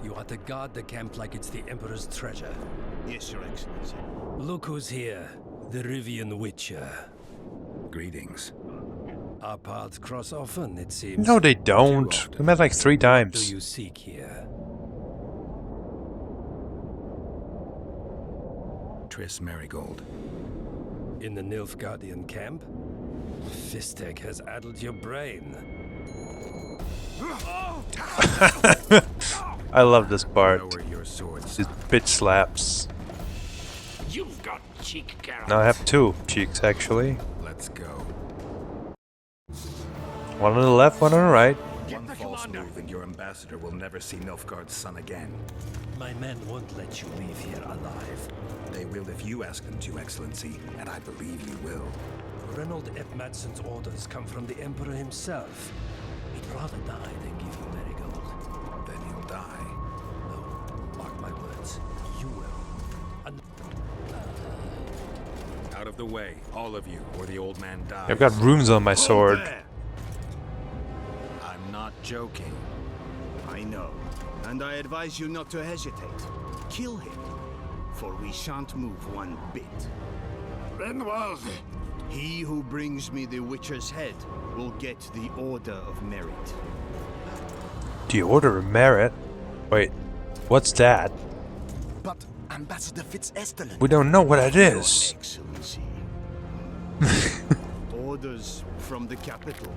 You are to guard the camp like it's the Emperor's treasure. Yes, Your Excellency. Look who's here, the Rivian Witcher. Greetings. Our paths cross often, it seems. No, they don't. We met like 3 What do times. you seek here? Triss Marigold. In the Nilfgaardian camp? Fistek has addled your brain. I love this part. Lower your swords. His bitch slaps. You've got cheek, Geralt. Now I have 2 cheeks actually. Let's go. One on the left, one on the right. One false move and your ambassador will never see Nilfgaard's son again. My men won't let you leave here alive. They will if you ask them to, Excellency, and I believe you will. Reynold Ep Madsen's orders come from the Emperor himself. He'd rather die than give you Marigold. Then he'll die. No, mark my words. You will. Out of the way, all of you, or the old man dies. I've got runes on my sword. There. I'm not joking. I know, and I advise you not to hesitate. Kill him, for we shan't move one bit. Renwald! He who brings me the Witcher's head will get the Order of Merit. The Order of Merit? Wait, what's that? But Ambassador Fitzestellen... We don't know what it is. Excellency. Orders from the capital.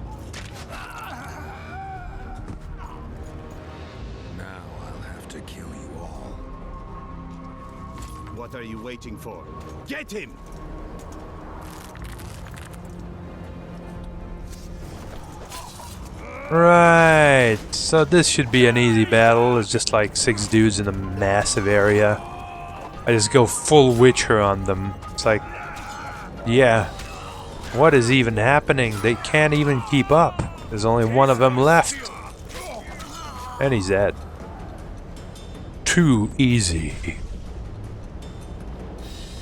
Now I'll have to kill you all. What are you waiting for? Get him! Right, so this should be an easy battle. It's just like 6 dudes in a massive area. I just go full Witcher on them. It's like, yeah, what is even happening? They can't even keep up. There's only one of them left. And he's dead. Too easy.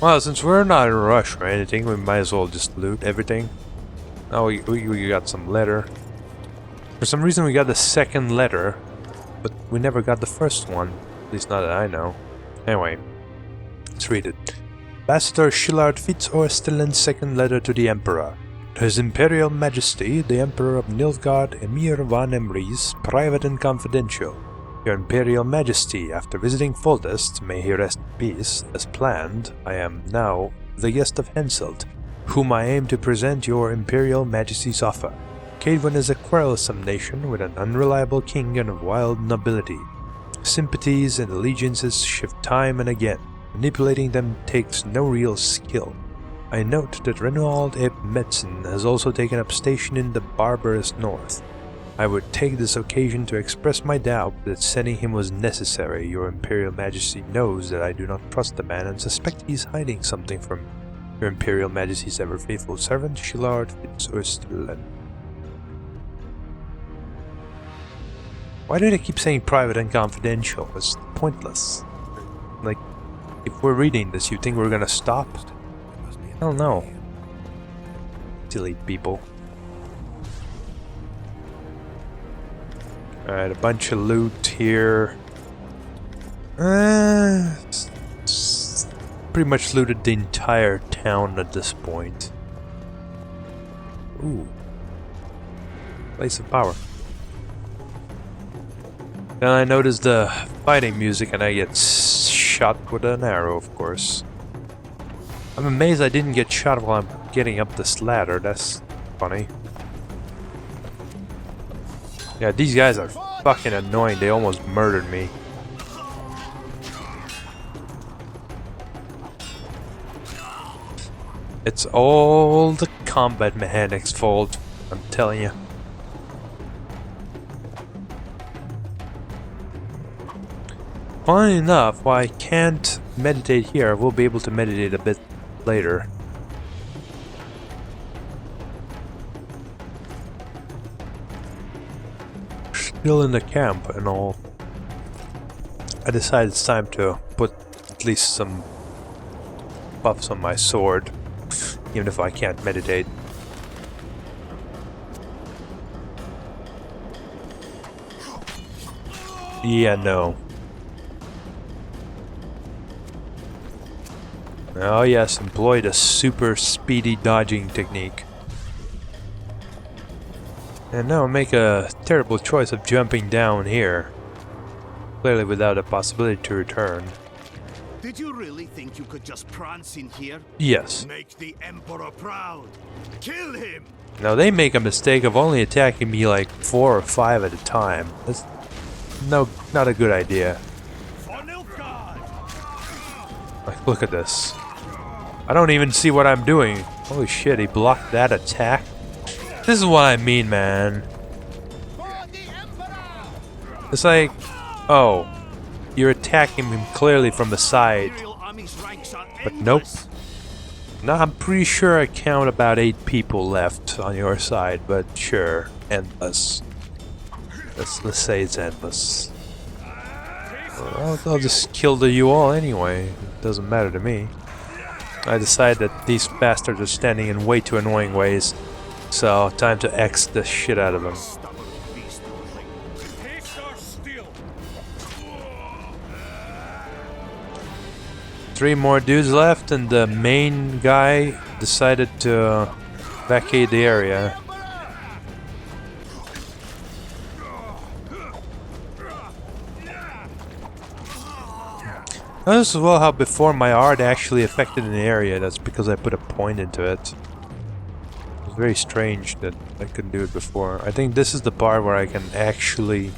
Well, since we're not in a rush or anything, we might as well just loot everything. Oh, we got some letter. For some reason we got the 2nd letter, but we never got the 1st one. At least not that I know. Anyway, let's read it. Ambassador Shillard Fitzorstellen's 2nd letter to the Emperor. To His Imperial Majesty, the Emperor of Nilfgaard, Emir van Emrys, private and confidential. Your Imperial Majesty, after visiting Foltest, may he rest in peace, as planned, I am now the guest of Henselt, whom I aim to present your Imperial Majesty's offer. Cadwin is a quarrelsome nation with an unreliable king and a wild nobility. Sympathies and allegiances shift time and again. Manipulating them takes no real skill. I note that Reynold Ep Madsen has also taken up station in the barbarous north. I would take this occasion to express my doubt that sending him was necessary. Your Imperial Majesty knows that I do not trust the man and suspect he is hiding something from me. Your Imperial Majesty's ever faithful servant, Shillard Fitzorstellen. Why do they keep saying private and confidential? It's pointless. Like, if we're reading this, you think we're gonna stop? I don't know. Silly people. Alright, a bunch of loot here. Pretty much looted the entire town at this point. Ooh. Place of power. Then I notice the fighting music and I get shot with an arrow, of course. I'm amazed I didn't get shot while I'm getting up this ladder. That's funny. Yeah, these guys are fucking annoying. They almost murdered me. It's all the combat mechanics' fault, I'm telling you. Funny enough, while I can't meditate here, I will be able to meditate a bit later. Still in the camp and all. I decided it's time to put at least some buffs on my sword, even if I can't meditate. Yeah, no. Oh yes, employ the super speedy dodging technique. And now make a terrible choice of jumping down here. Clearly without a possibility to return. Did you really think you could just prance in here? Yes. Make the Emperor proud. Kill him! Now they make a mistake of only attacking me like 4 or 5 at a time. That's not a good idea. Like, look at this. I don't even see what I'm doing. Holy shit, he blocked that attack. This is what I mean, man. It's like, oh, you're attacking him clearly from the side. But nope. Now I'm pretty sure I count about 8 people left on your side, but sure, endless. Let's say it's endless. Well, I'll just kill you all anyway. It doesn't matter to me. I decide that these bastards are standing in way too annoying ways, so time to X the shit out of them. Three more dudes left, and the main guy decided to vacate the area. Notice as well how before my art actually affected an area. That's because I put a point into it. It's very strange that I couldn't do it before. I think this is the part where I can actually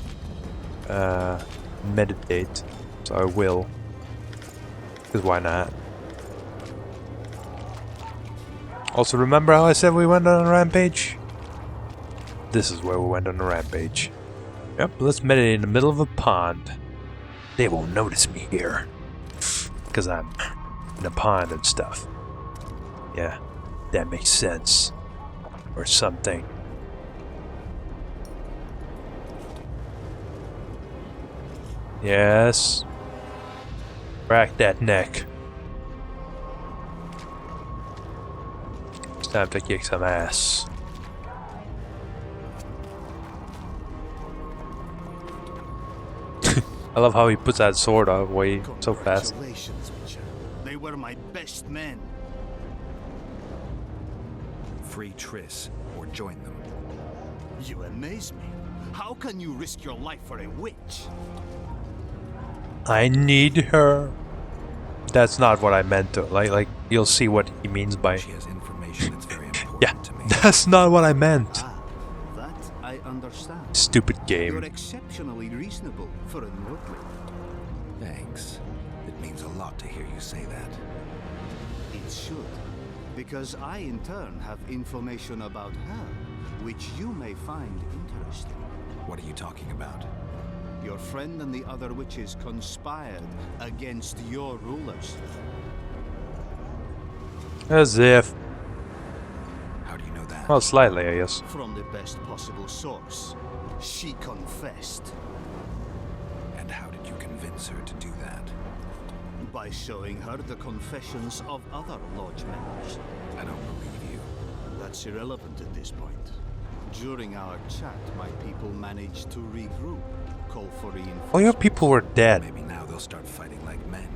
meditate. So I will. Because why not? Also, remember how I said we went on a rampage? This is where we went on a rampage. Yep, let's meditate in the middle of a pond. They won't notice me here. Because I'm in a pond and stuff. Yeah, that makes sense. Or something. Yes. Crack that neck. It's time to kick some ass. I love how he puts that sword away so fast. Congratulations, Witcher. They were my best men. Free Triss, or join them. You amaze me. How can you risk your life for a witch? I need her. That's not what I meant to. Like you'll see what he means by. She has information that's very important Yeah, to me. that's not what I meant. Ah, that I understand. Stupid You're game. exceptionally reasonable for an Nordling. Thanks. It means a lot to hear you say that. It should, because I in turn have information about her, which you may find interesting. What are you talking about? Your friend and the other witches conspired against your rulers. As if. How do you know that? Well, slightly, I guess. From the best possible source, she confessed. And how did you convince her to do that? By showing her the confessions of other lodge members. I don't believe you. That's irrelevant at this point. During our chat, my people managed to regroup, call for reinforcements. All your people were dead. Maybe now they'll start fighting like men.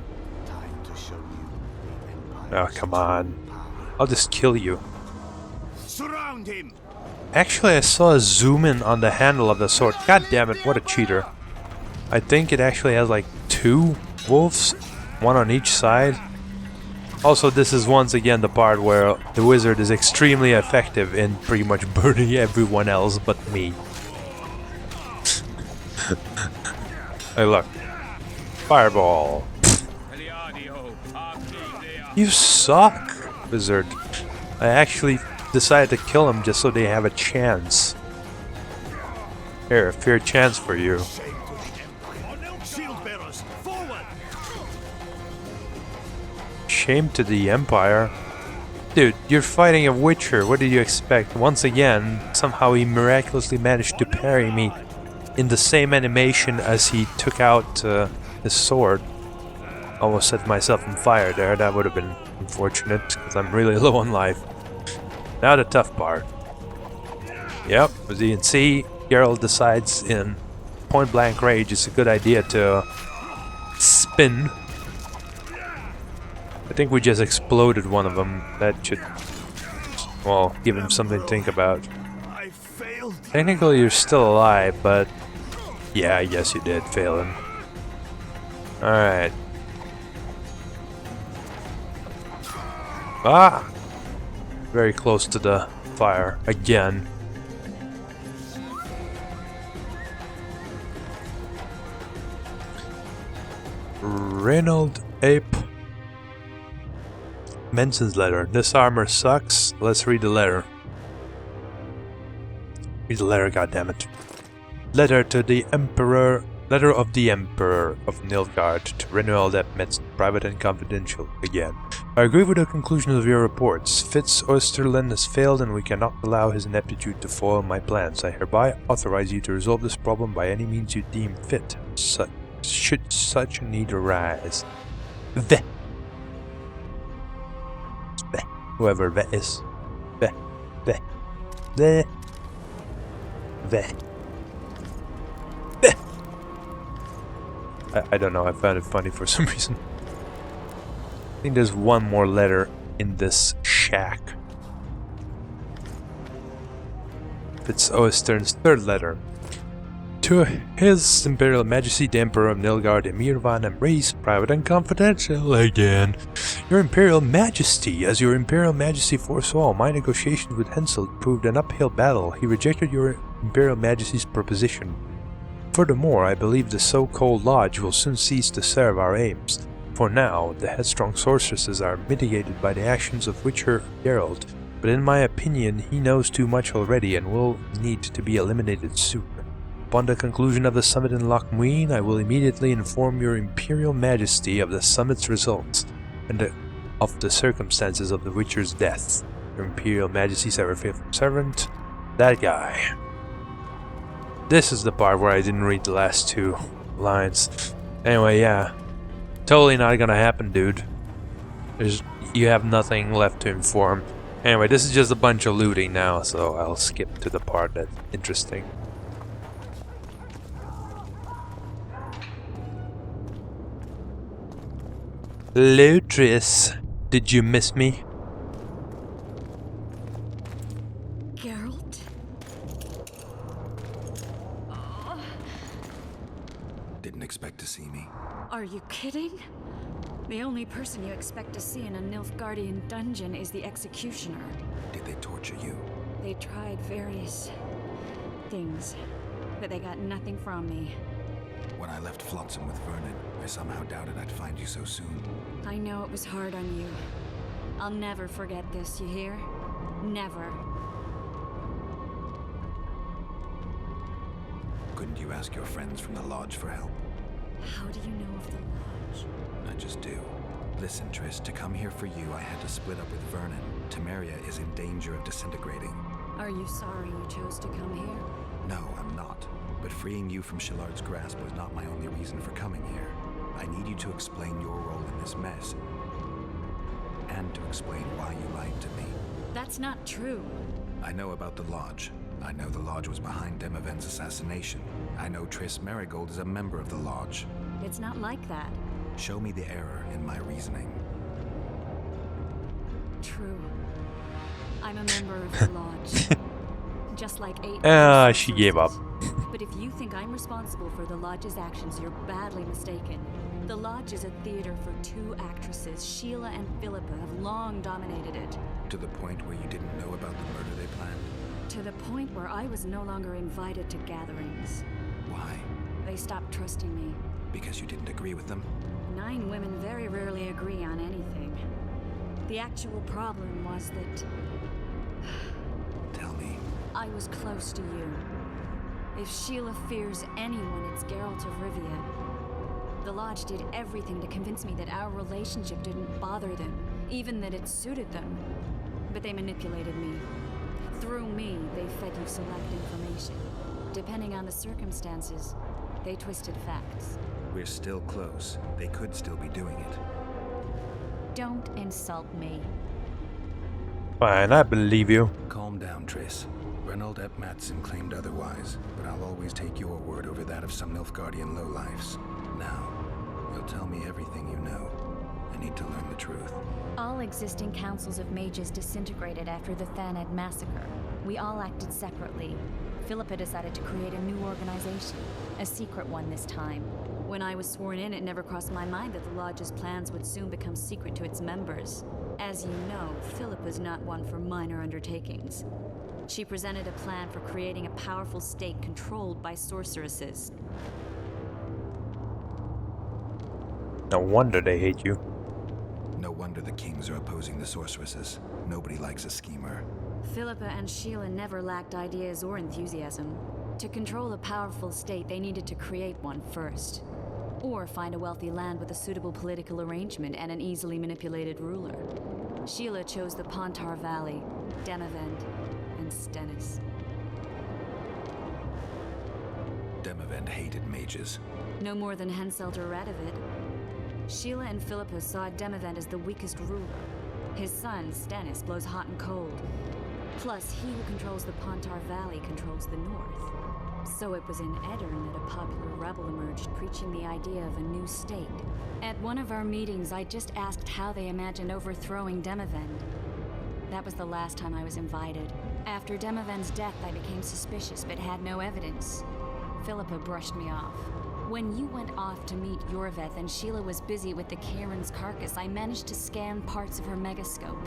Time to show you the Oh, Empire's come on. true power. I'll just kill you. Surround him! Actually, I saw a zoom in on the handle of the sword. God damn it, what a cheater. I think it actually has like 2 wolves, 1 on each side. Also, this is once again the part where the wizard is extremely effective in pretty much burning everyone else but me. Hey, look. Fireball. You suck, wizard. I actually decided to kill him just so they have a chance. Here, a fair chance for you. Shield bearers, forward! Shame to the Empire. Dude, you're fighting a Witcher. What did you expect? Once again, somehow he miraculously managed to parry me in the same animation as he took out his sword. Almost set myself on fire there. That would have been unfortunate because I'm really low on life. Now the tough part. Yep, as you can see, Geralt decides in point blank rage it's a good idea to spin. I think we just exploded one of them. That should, well, give him something to think about. I failed. Technically, you're still alive, but yeah, I guess you did fail him. Alright. Ah! Very close to the fire again. Reynold Ape Menson's letter. This armor sucks. Let's read the letter. Read the letter, goddammit. Letter to the Emperor. Letter of the Emperor of Nilfgaard to Reynold Ape Menson, private and confidential. Again. I agree with the conclusions of your reports. Fitz Oesterlin has failed and we cannot allow his ineptitude to foil my plans. I hereby authorize you to resolve this problem by any means you deem fit. Should such a need arise. The. Whoever that is. The. I don't know, I found it funny for some reason. I think there's one more letter in this shack. Fitz Oestern's third letter. To His Imperial Majesty the Emperor of Nilfgaard, Emir von Embrace, private and confidential again. Your Imperial Majesty, as your Imperial Majesty foresaw, my negotiations with Henselt proved an uphill battle. He rejected your Imperial Majesty's proposition. Furthermore, I believe the so-called Lodge will soon cease to serve our aims. For now, the headstrong sorceresses are mitigated by the actions of Witcher Geralt, but in my opinion he knows too much already and will need to be eliminated soon. Upon the conclusion of the summit in Loch Muin, I will immediately inform your Imperial Majesty of the summit's results and of the circumstances of the Witcher's death. Your Imperial Majesty's ever faithful servant, that guy. This is the part where I didn't read the last two lines. Anyway, yeah. Totally not gonna happen, dude. You have nothing left to inform. Anyway, this is just a bunch of looting now, so I'll skip to the part that's interesting. Hello, Triss. Did you miss me? Geralt? Didn't expect to see me. Are you kidding? The only person you expect to see in a Nilfgaardian dungeon is the executioner. Did they torture you? They tried various things, but they got nothing from me. When I left Flotsam with Vernon, I somehow doubted I'd find you so soon. I know it was hard on you. I'll never forget this, you hear? Never. Couldn't you ask your friends from the Lodge for help? How do you know of the Lodge? I just do. Listen, Triss, to come here for you, I had to split up with Vernon. Temeria is in danger of disintegrating. Are you sorry you chose to come here? No, I'm not. But freeing you from Shillard's grasp was not my only reason for coming here. I need you to explain your role in this mess. And to explain why you lied to me. That's not true. I know about the Lodge. I know the Lodge was behind Demaven's assassination. I know Triss Marigold is a member of the Lodge. It's not like that. Show me the error in my reasoning. True. I'm a member of the Lodge. Just like 8 she gave up. But if you think I'm responsible for the Lodge's actions, you're badly mistaken. The Lodge is a theater for 2 actresses. Sheila and Philippa have long dominated it. To the point where you didn't know about the murder they planned? To the point where I was no longer invited to gatherings. Why? They stopped trusting me. Because you didn't agree with them? 9 women very rarely agree on anything. The actual problem was that Tell me. I was close to you. If Sheila fears anyone, it's Geralt of Rivia. The Lodge did everything to convince me that our relationship didn't bother them, even that it suited them. But they manipulated me. Through me, they fed you select information. Depending on the circumstances, they twisted facts. We're still close. They could still be doing it. Don't insult me. Fine, I believe you. Calm down, Triss. Reynold Ep Matson claimed otherwise, but I'll always take your word over that of some Nilfgaardian lowlifes. Now, you'll tell me everything you know, and need to learn the truth. All existing councils of mages disintegrated after the Thaned Massacre. We all acted separately. Philippa decided to create a new organization, a secret one this time. When I was sworn in, it never crossed my mind that the Lodge's plans would soon become secret to its members. As you know, Philippa's not one for minor undertakings. She presented a plan for creating a powerful state controlled by sorceresses. No wonder they hate you. No wonder the kings are opposing the sorceresses. Nobody likes a schemer. Philippa and Sheila never lacked ideas or enthusiasm. To control a powerful state, they needed to create one first. Or find a wealthy land with a suitable political arrangement and an easily manipulated ruler. Sheila chose the Pontar Valley, Demavend, and Stennis. Demavend hated mages. No more than Henselder Radovid. Sheila and Philippa saw Demavend as the weakest ruler. His son, Stennis, blows hot and cold. Plus, he who controls the Pontar Valley controls the north. So it was in Edirn that a popular rebel emerged, preaching the idea of a new state. At one of our meetings, I just asked how they imagined overthrowing Demavend. That was the last time I was invited. After Demavend's death, I became suspicious, but had no evidence. Philippa brushed me off. When you went off to meet Yorveth and Sheila was busy with the Karen's carcass, I managed to scan parts of her megascope.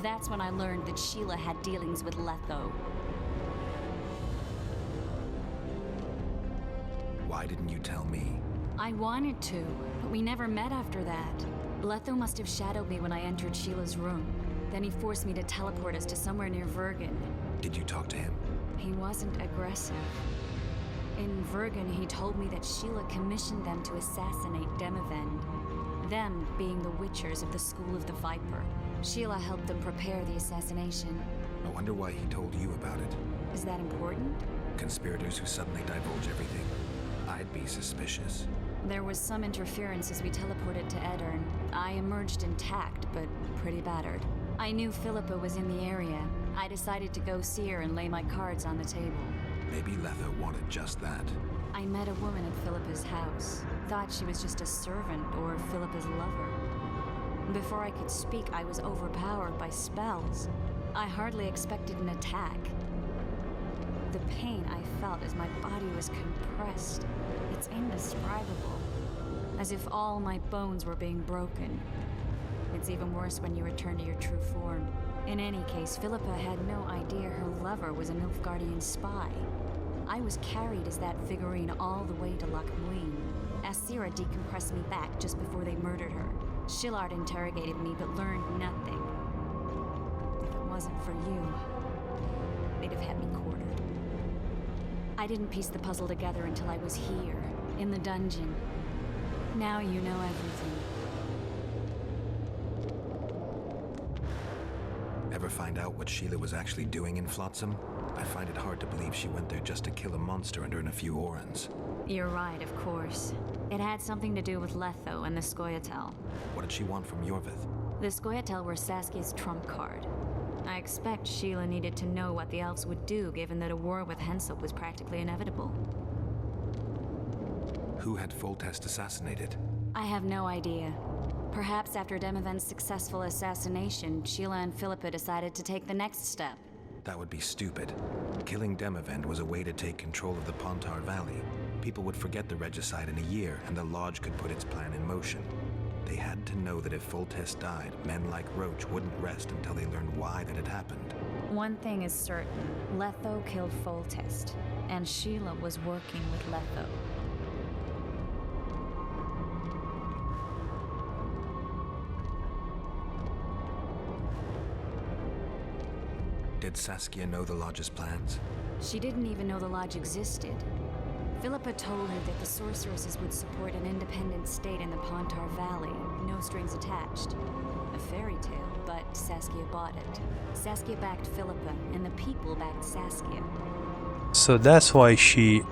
That's when I learned that Sheila had dealings with Letho. Why didn't you tell me? I wanted to, but we never met after that. Letho must have shadowed me when I entered Sheila's room. Then he forced me to teleport us to somewhere near Vergen. Did you talk to him? He wasn't aggressive. In Vergen, he told me that Sheila commissioned them to assassinate Demavend. Them being the Witchers of the School of the Viper. Sheila helped them prepare the assassination. I wonder why he told you about it. Is that important? Conspirators who suddenly divulge everything. I'd be suspicious. There was some interference as we teleported to Edirn. I emerged intact, but pretty battered. I knew Philippa was in the area. I decided to go see her and lay my cards on the table. Maybe Letho wanted just that. I met a woman at Philippa's house. Thought she was just a servant or Philippa's lover. Before I could speak, I was overpowered by spells. I hardly expected an attack. The pain I felt as my body was compressed. It's indescribable. As if all my bones were being broken. It's even worse when you return to your true form. In any case, Philippa had no idea her lover was a Nilfgaardian spy. I was carried as that figurine all the way to Loch Muin. Asira decompressed me back just before they murdered her. Shillard interrogated me but learned nothing. If it wasn't for you, they'd have had me quartered. I didn't piece the puzzle together until I was here, in the dungeon. Now you know everything. Ever find out what Sheila was actually doing in Flotsam? I find it hard to believe she went there just to kill a monster and earn a few orans. You're right, of course. It had something to do with Letho and the Scoia'tael. What did she want from Yorvith? The Scoia'tael were Saskia's trump card. I expect Sheila needed to know what the elves would do, given that a war with Henselt was practically inevitable. Who had Foltest assassinated? I have no idea. Perhaps after Demavend's successful assassination, Sheila and Philippa decided to take the next step. That would be stupid. Killing Demavend was a way to take control of the Pontar Valley. People would forget the regicide in a year, and the Lodge could put its plan in motion. They had to know that if Foltest died, men like Roach wouldn't rest until they learned why that had happened. One thing is certain. Letho killed Foltest, and Sheila was working with Letho. Did Saskia know the Lodge's plans? She didn't even know the Lodge existed. Philippa told her that the sorceresses would support an independent state in the Pontar Valley, no strings attached. A fairy tale, but Saskia bought it. Saskia backed Philippa, and the people backed Saskia. So that's why she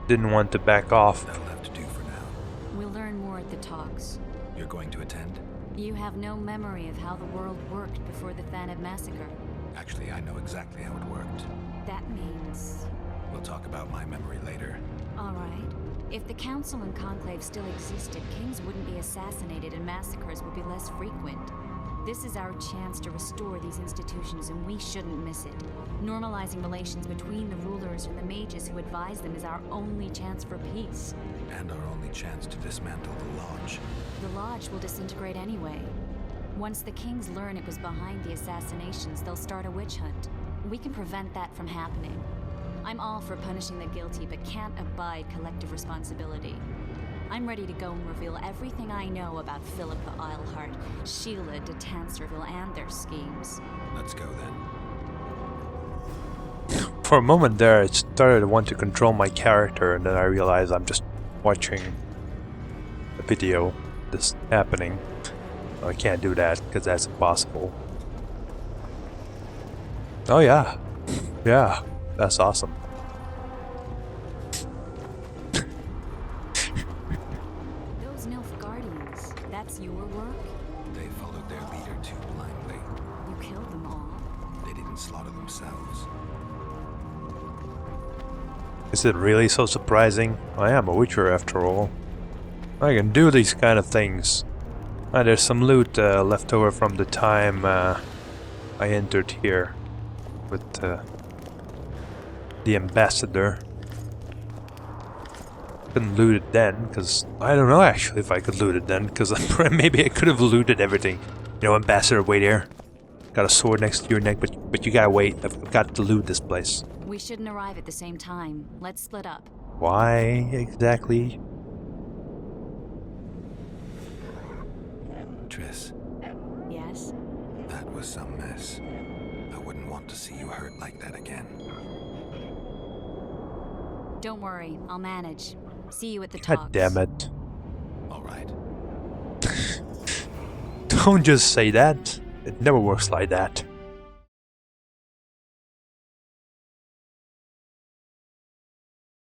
didn't want to back off. That'll have to do for now. We'll learn more at the talks. You're going to attend? You have no memory of how the world worked before the Thaned Massacre. Actually, I know exactly how it worked. That means... We'll talk about my memory later. All right. If the Council and Conclave still existed, kings wouldn't be assassinated and massacres would be less frequent. This is our chance to restore these institutions, and we shouldn't miss it. Normalizing relations between the rulers and the mages who advise them is our only chance for peace. And our only chance to dismantle the Lodge. The Lodge will disintegrate anyway. Once the kings learn it was behind the assassinations, they'll start a witch hunt. We can prevent that from happening. I'm all for punishing the guilty, but can't abide collective responsibility. I'm ready to go and reveal everything I know about Philippa Eilhart, Sheila de Tanserville, and their schemes. Let's go then. For a moment there, I started to want to control my character, and then I realized I'm just watching a video this happening. I can't do that because that's impossible. Oh yeah, yeah, that's awesome. Those Nilf Guardians, that's your work? They followed their leader too blindly. You killed them all. They didn't slaughter themselves. Is it really so surprising? I am a Witcher after all. I can do these kind of things. There's some loot left over from the time I entered here with the ambassador. Couldn't loot it then, because I don't know actually if I could loot it then, because maybe I could have looted everything. You know, ambassador, wait here. Got a sword next to your neck, but you gotta wait. I've got to loot this place. We shouldn't arrive at the same time. Let's split up. Why exactly? Triss, Yes? that was some mess. I wouldn't want to see you hurt like that again. Don't worry, I'll manage. See you at the God talks. damn it. All right. Don't just say that. It never works like that.